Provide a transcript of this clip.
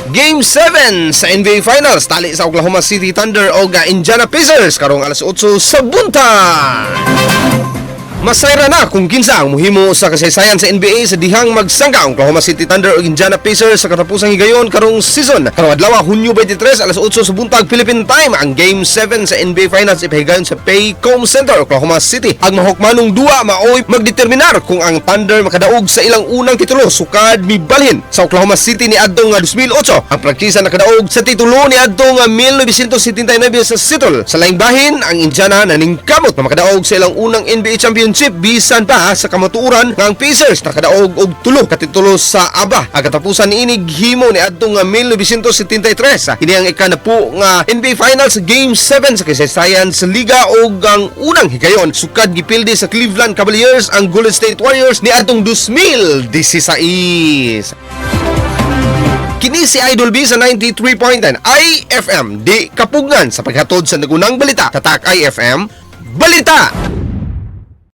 Game 7 sa NBA Finals, tali sa Oklahoma City Thunder o Indiana Pacers karong alas 8 sa buntag. Masayra na kung kinsa ang muhimo sa kasaysayan sa NBA sa dihang magsangka ang Oklahoma City Thunder o Indiana Pacers sa katapusang higayon karong season. Karong adlaw Hunyo 23 alas 8 sa buntag Philippine Time ang Game 7 sa NBA Finals ipahigayon sa Paycom Center, Oklahoma City. Ang mahukmanong duwa maoy magdeterminar kung ang Thunder makadaog sa ilang unang titulo sukad mibalhin sa Oklahoma City ni adtong 2008. Ang prangkisa nakadaog sa titulo ni adtong 1979 sa Seattle. Sa laing bahin, ang Indiana naningkamot na makadaog sa ilang unang NBA championship bisan pa sa kamatuoran nga ang Pacers nakadaog og tulo ka titulo sa ABA. Ang katapusan niinig himo ni adtong 1973. Kini ang ikanapo nga NBA Finals Game 7 sa kasaysayan sa liga ug ang unang higayon sukad gipildi sa Cleveland Cavaliers ang Golden State Warriors ni adtong 2016. Kini si Idol B sa 93.9 iFM di kapugngan sa paghatod sa nagunang balita. Tatak iFM Balita.